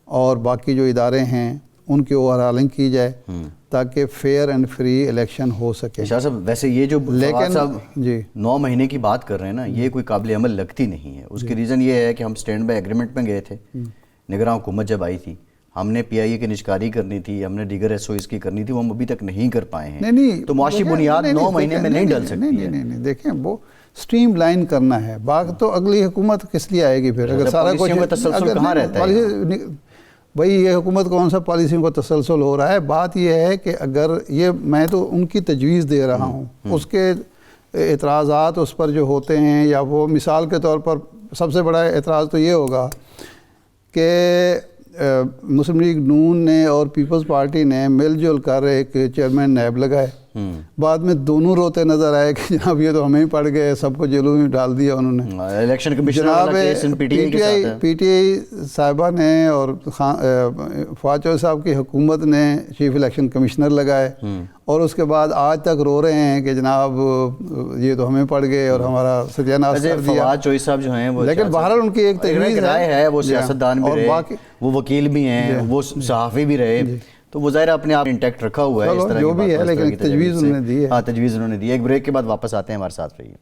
اور باقی جو ادارے ہیں ان کی اوور ہالنگ کی جائے تاکہ فیئر اینڈ فری الیکشن ہو سکے. شاہ صاحب ویسے یہ جو لیکن جی 9 مہینے کی بات کر رہے ہیں نا, یہ کوئی قابل عمل لگتی نہیں ہے. اس کی ریزن یہ ہے کہ ہم سٹینڈ بائی ایگریمنٹ میں گئے تھے, نگراں حکومت جب آئی تھی, ہم نے پی آئی اے کی نشکاری کرنی تھی, ہم نے دیگر ایس او ایس کی کرنی تھی, وہ ہم ابھی تک نہیں کر پائے ہیں. تو معاشی بنیاد 9 مہینے میں نہیں ڈل سکتی ہے. نہیں دیکھیں وہ سٹریم لائن کرنا ہے. باقی تو اگلی حکومت کس لیے آئے گی پھر, اگر سارا کچھ تسلسل کہاں رہتا ہے. بھئی یہ حکومت کون سا پالیسیوں کا تسلسل ہو رہا ہے. بات یہ ہے کہ اگر یہ میں تو ان کی تجویز دے رہا ہوں, اس کے اعتراضات اس پر جو ہوتے ہیں, یا وہ مثال کے طور پر سب سے بڑا اعتراض تو یہ ہوگا کہ مسلم لیگ نون نے اور پیپلز پارٹی نے مل جل کر ایک چیئرمین نائب لگائے. بعد میں دونوں روتے نظر آئے کہ جناب یہ تو ہمیں ہی پڑ گئے, سب کو جیلوں میں ڈال دیا انہوں نے. الیکشن کمیشن جناب پی ٹی آئی صاحبہ نے اور فواد چودھری صاحب کی حکومت نے چیف الیکشن کمشنر لگائے, اور اس کے بعد آج تک رو رہے ہیں کہ جناب یہ تو ہمیں پڑ گئے اور ہمارا ستیہ ناش کر دیا. فواد چودھری صاحب جو ہیں وہ, لیکن بہرحال ان کی ایک تجویز ہے, وہ سیاستدان بھی رہے, وہ وکیل بھی ہیں, وہ صحافی بھی رہے, تو وہ ظاہر اپنے آپ انٹیکٹ رکھا ہوا ہے. اس طرح جو بھی ہے لیکن تجویز انہوں نے دی ہے. ہاں تجویز انہوں نے دی ہے. ایک بریک کے بعد واپس آتے ہیں, ہمارے ساتھ رہیے.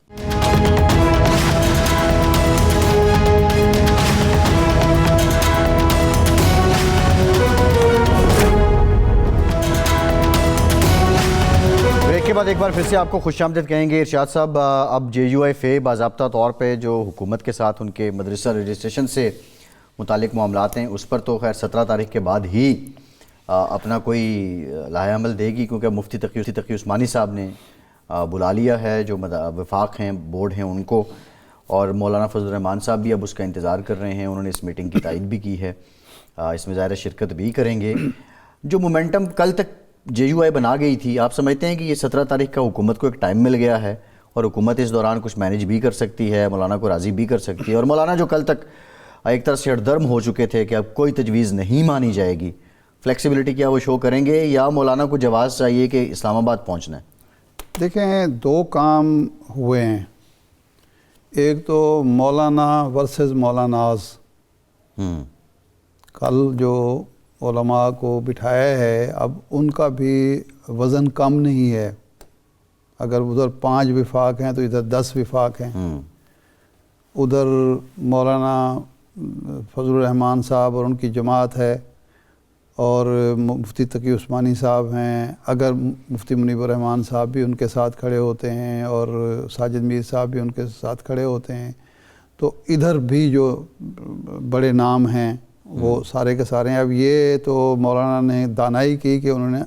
بریک کے بعد ایک بار پھر سے آپ کو خوش آمدید کہیں گے. ارشاد صاحب, اب جے یو ایف اے باضابطہ طور پہ جو حکومت کے ساتھ ان کے مدرسہ رجسٹریشن سے متعلق معاملات ہیں اس پر تو خیر 17 تاریخ کے بعد ہی اپنا کوئی لاہ عمل دے گی, کیونکہ مفتی تقی عثمانی صاحب نے بلا لیا ہے جو وفاق ہیں بورڈ ہیں ان کو, اور مولانا فضل الرحمان صاحب بھی اب اس کا انتظار کر رہے ہیں. انہوں نے اس میٹنگ کی تائید بھی کی ہے, اس میں ظاہر شرکت بھی کریں گے. جو مومنٹم کل تک جے یو آئی بنا گئی تھی, آپ سمجھتے ہیں کہ یہ 17 تاریخ کا حکومت کو ایک ٹائم مل گیا ہے اور حکومت اس دوران کچھ مینیج بھی کر سکتی ہے, مولانا کو راضی بھی کر سکتی ہے, اور مولانا جو کل تک ایک طرح سے ہردرم ہو چکے تھے کہ اب کوئی تجویز نہیں مانی جائے گی, فلیکسیبلٹی کیا وہ شو کریں گے, یا مولانا کو جواز چاہیے کہ اسلام آباد پہنچنا ہے؟ دیکھیں 2 کام ہوئے ہیں. ایک تو مولانا ورسز مولاناز, کل جو علماء کو بٹھایا ہے اب ان کا بھی وزن کم نہیں ہے. اگر ادھر 5 وفاق ہیں تو ادھر 10 وفاق ہیں. ادھر مولانا فضل الرحمان صاحب اور ان کی جماعت ہے, اور مفتی تقی عثمانی صاحب ہیں. اگر مفتی منیب الرحمان صاحب بھی ان کے ساتھ کھڑے ہوتے ہیں اور ساجد میر صاحب بھی ان کے ساتھ کھڑے ہوتے ہیں, تو ادھر بھی جو بڑے نام ہیں وہ سارے کے سارے ہیں. اب یہ تو مولانا نے دانائی کی کہ انہوں نے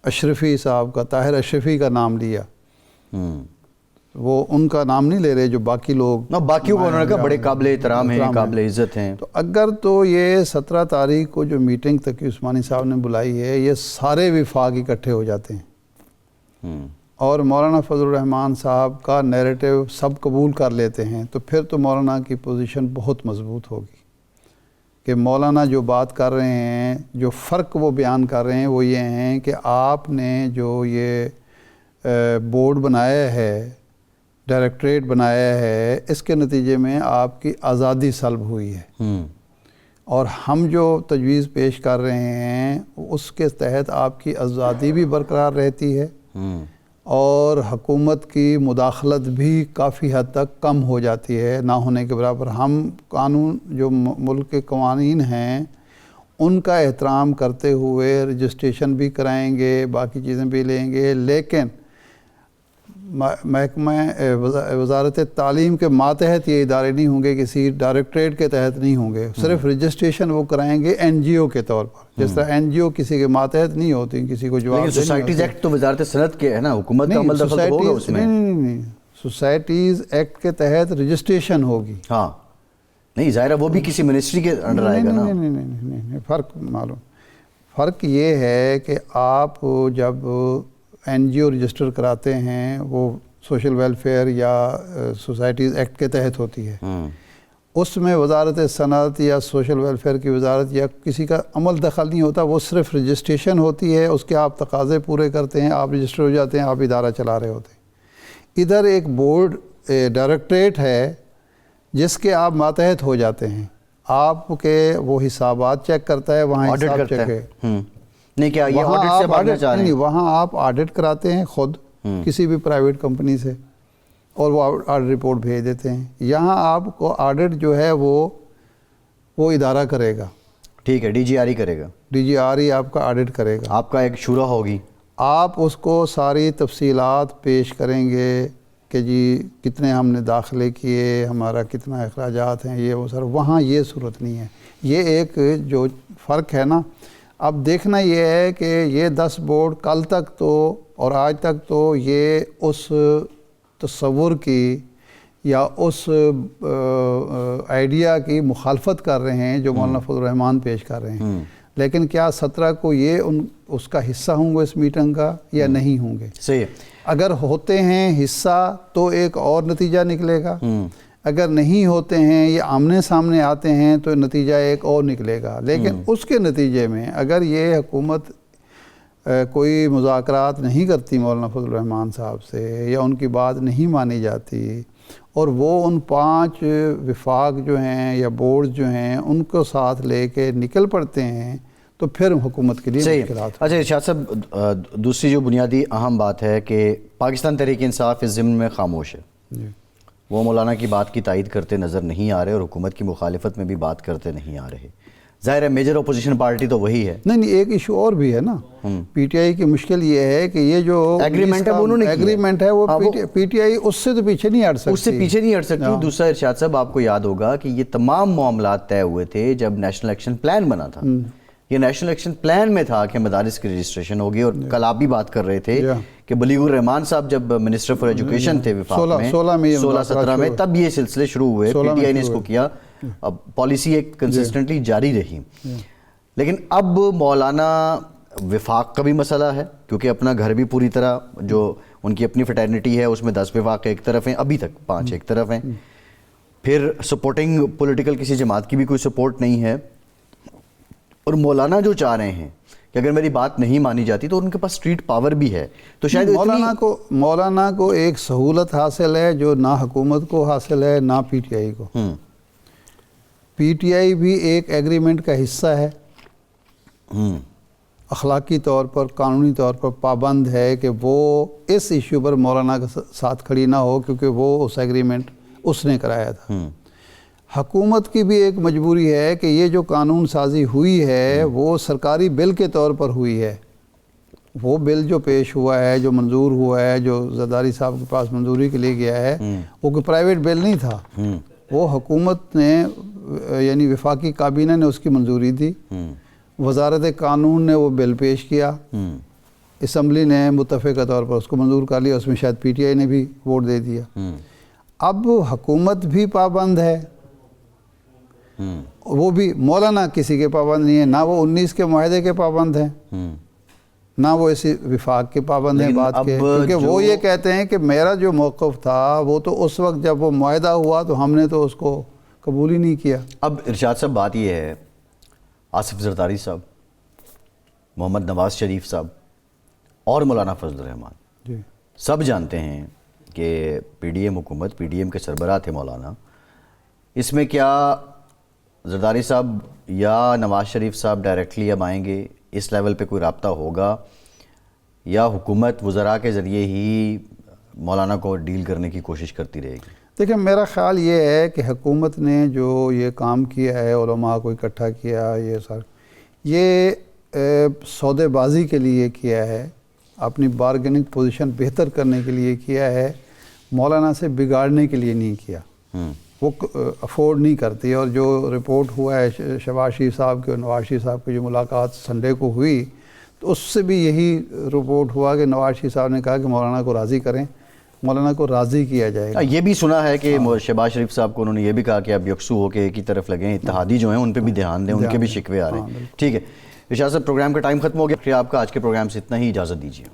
اشرفی صاحب کا, طاہر اشرفی کا نام لیا. وہ ان کا نام نہیں لے رہے جو باقی لوگ، باقیوں کو انہوں نے کہا بڑے قابل احترام ہیں، قابل عزت ہیں. تو اگر تو یہ 17 تاریخ کو جو میٹنگ تقی عثمانی صاحب نے بلائی ہے، یہ سارے وفاق اکٹھے ہو جاتے ہیں اور مولانا فضل الرحمان صاحب کا نیریٹو سب قبول کر لیتے ہیں، تو پھر تو مولانا کی پوزیشن بہت مضبوط ہوگی کہ مولانا جو بات کر رہے ہیں، جو فرق وہ بیان کر رہے ہیں وہ یہ ہیں کہ آپ نے جو یہ بورڈ بنایا ہے، ڈائریکٹریٹ بنایا ہے، اس کے نتیجے میں آپ کی آزادی سلب ہوئی ہے، اور ہم جو تجویز پیش کر رہے ہیں اس کے تحت آپ کی آزادی بھی برقرار رہتی ہے اور حکومت کی مداخلت بھی کافی حد تک کم ہو جاتی ہے، نہ ہونے کے برابر. ہم قانون جو ملک کے قوانین ہیں ان کا احترام کرتے ہوئے رجسٹریشن بھی کرائیں گے، باقی چیزیں بھی لیں گے، لیکن محکمہ وزارت تعلیم کے ماتحت یہ ادارے نہیں ہوں گے، کسی ڈائریکٹریٹ کے تحت نہیں ہوں گے. صرف رجسٹریشن وہ کرائیں گے این جی او کے طور پر، جس طرح این جی او کسی کے ماتحت نہیں ہوتی، کسی کو جواب لیکن سوسائٹیز ایکٹ تو وزارت صنعت کے ہے نا، حکومت کا عمل دخل تو ہوگا اس میں. نہیں، سوسائٹیز ایکٹ کے تحت رجسٹریشن ہوگی. ہاں نہیں، ظاہر ہے وہ بھی کسی منسٹری کے انڈر آئے گا نا. نہیں، فرق یہ ہے کہ آپ جب این جی او رجسٹر کراتے ہیں وہ سوشل ویلفیئر یا سوسائٹیز ایکٹ کے تحت ہوتی ہے، اس میں وزارت صنعت یا سوشل ویلفیئر کی وزارت یا کسی کا عمل دخل نہیں ہوتا، وہ صرف رجسٹریشن ہوتی ہے، اس کے آپ تقاضے پورے کرتے ہیں، آپ رجسٹر ہو جاتے ہیں، آپ ادارہ چلا رہے ہوتے ہیں. ادھر ایک بورڈ ڈائریکٹریٹ ہے جس کے آپ ماتحت ہو جاتے ہیں، آپ کے وہ حسابات چیک کرتا ہے، وہاں حساب چیک ہے. نہیں کیا یہ آڈٹ سے بھاگنا چاہ رہے ہیں؟ وہاں آپ آڈٹ کراتے ہیں خود کسی بھی پرائیویٹ کمپنی سے، اور وہ آڈٹ رپورٹ بھیج دیتے ہیں. یہاں آپ کو آڈٹ جو ہے وہ ادارہ کرے گا. ٹھیک ہے، ڈی جی آر ای کرے گا. ڈی جی آر ای آپ کا آڈٹ کرے گا. آپ کا ایک شورا ہوگی، آپ اس کو ساری تفصیلات پیش کریں گے کہ جی کتنے ہم نے داخلے کیے، ہمارا کتنا اخراجات ہیں، یہ وہ سر. وہاں یہ صورت نہیں ہے. یہ ایک جو فرق ہے نا، اب دیکھنا یہ ہے کہ یہ 10 بورڈ کل تک تو اور آج تک تو یہ اس تصور کی یا اس آئیڈیا کی مخالفت کر رہے ہیں جو مولانا فضل الرحمان پیش کر رہے ہیں. لیکن کیا 17 کو یہ اس کا حصہ ہوں گے اس میٹنگ کا یا نہیں ہوں گے؟ صحیح. اگر ہوتے ہیں حصہ تو ایک اور نتیجہ نکلے گا، اگر نہیں ہوتے ہیں یا آمنے سامنے آتے ہیں تو نتیجہ ایک اور نکلے گا. لیکن اس کے نتیجے میں اگر یہ حکومت کوئی مذاکرات نہیں کرتی مولانا فضل الرحمان صاحب سے یا ان کی بات نہیں مانی جاتی اور وہ ان 5 وفاق جو ہیں یا بورڈ جو ہیں ان کو ساتھ لے کے نکل پڑتے ہیں تو پھر حکومت کے لیے مشکلات. اچھا ارشاد صاحب، دوسری جو بنیادی اہم بات ہے کہ پاکستان تحریک انصاف اس ضمن میں خاموش ہے. وہ مولانا کی بات کی تائید کرتے نظر نہیں آ رہے اور حکومت کی مخالفت میں بھی بات کرتے نہیں آ رہے. ظاہر ہے میجر اپوزیشن پارٹی تو وہی ہے. نہیں، ایک ایشو اور بھی ہے نا. پی ٹی آئی کی مشکل یہ ہے کہ یہ جو ایگریمنٹ ہے وہ انہوں نے ایگریمنٹ ہے وہ پی ٹی آئی اس سے تو پیچھے نہیں ہٹ سکتی. اس سے پیچھے نہیں ہٹ سکتی. دوسرا ارشاد صاحب، آپ کو یاد ہوگا کہ یہ تمام معاملات طے ہوئے تھے جب نیشنل ایکشن پلان بنا تھا. یہ نیشنل ایکشن پلان میں تھا کہ مدارس کی رجسٹریشن ہوگی، اور کل آپ بھی بات کر رہ تھے کہ بلیغ الرحمان صاحب جب منسٹر فار ایجوکیشن تھے وفاق میں 16-17 میں، تب یہ سلسلے شروع ہوئے. پی ٹی آئی نے اس کو کیا، اب پالیسی ایک کنسسٹنٹلی جاری رہی. لیکن اب مولانا وفاق کا بھی مسئلہ ہے کیونکہ اپنا گھر بھی پوری طرح جو ان کی اپنی فٹرنیٹی ہے اس میں 10 وفاق ایک طرف ہیں، ابھی تک 5 ایک طرف ہیں. پھر سپورٹنگ پولیٹیکل کسی جماعت کی بھی کوئی سپورٹ نہیں ہے. اور مولانا جو چاہ رہے ہیں کہ اگر میری بات نہیں مانی جاتی تو ان کے پاس اسٹریٹ پاور بھی ہے. تو شاید مولانا کو ایک سہولت حاصل ہے جو نہ حکومت کو حاصل ہے نہ پی ٹی آئی کو. پی ٹی آئی بھی ایک ایگریمنٹ کا حصہ ہے، اخلاقی طور پر قانونی طور پر پابند ہے کہ وہ اس ایشو پر مولانا کے ساتھ کھڑی نہ ہو کیونکہ وہ اس ایگریمنٹ اس نے کرایا تھا. حکومت کی بھی ایک مجبوری ہے کہ یہ جو قانون سازی ہوئی ہے وہ سرکاری بل کے طور پر ہوئی ہے. وہ بل جو پیش ہوا ہے، جو منظور ہوا ہے، جو زرداری صاحب کے پاس منظوری کے لیے گیا ہے، وہ کوئی پرائیویٹ بل نہیں تھا. وہ حکومت نے یعنی وفاقی کابینہ نے اس کی منظوری دی، وزارت قانون نے وہ بل پیش کیا اسمبلی نے متفقہ طور پر اس کو منظور کر لیا، اس میں شاید پی ٹی آئی نے بھی ووٹ دے دیا۔ اب حکومت بھی پابند ہے، وہ بھی مولانا کسی کے پابند نہیں ہے، نہ وہ 19 کے معاہدے کے پابند ہیں، نہ وہ اسی وفاق کے پابند ہیں بات کے، کیونکہ وہ یہ کہتے ہیں کہ میرا جو موقف تھا وہ تو اس وقت جب وہ معاہدہ ہوا تو ہم نے تو اس کو قبول ہی نہیں کیا۔ اب ارشاد صاحب بات یہ ہے، آصف زرداری صاحب، محمد نواز شریف صاحب اور مولانا فضل الرحمان جی سب جانتے ہیں کہ پی ڈی ایم حکومت، پی ڈی ایم کے سربراہ تھے مولانا، اس میں کیا زرداری صاحب یا نواز شریف صاحب ڈائریکٹلی اب آئیں گے، اس لیول پہ کوئی رابطہ ہوگا، یا حکومت وزراء کے ذریعے ہی مولانا کو ڈیل کرنے کی کوشش کرتی رہے گی؟ دیکھیں میرا خیال یہ ہے کہ حکومت نے جو یہ کام کیا ہے، علماء کو اکٹھا کیا، یہ سر یہ سودے بازی کے لیے کیا ہے، اپنی بارگیننگ پوزیشن بہتر کرنے کے لیے کیا ہے، مولانا سے بگاڑنے کے لیے نہیں کیا۔ وہ افورڈ نہیں کرتی، اور جو رپورٹ ہوا ہے شہباز شریف صاحب کے اور نواز شریف صاحب کی جو ملاقات سنڈے کو ہوئی، تو اس سے بھی یہی رپورٹ ہوا کہ نواز شریف صاحب نے کہا کہ مولانا کو راضی کریں، مولانا کو راضی کیا جائے گا۔ یہ بھی سنا ہے کہ شہباز شریف صاحب کو انہوں نے یہ بھی کہا کہ اب یکسو ہو کے ایک ہی طرف لگیں، اتحادی جو ہیں ان پہ بھی دھیان دیں، ان کے بھی شکوے آ رہے ہیں۔ ٹھیک ہے ارشاد صاحب، پروگرام کا ٹائم ختم ہو گیا، آپ کا آج کے پروگرام سے اتنا ہی، اجازت دیجیے۔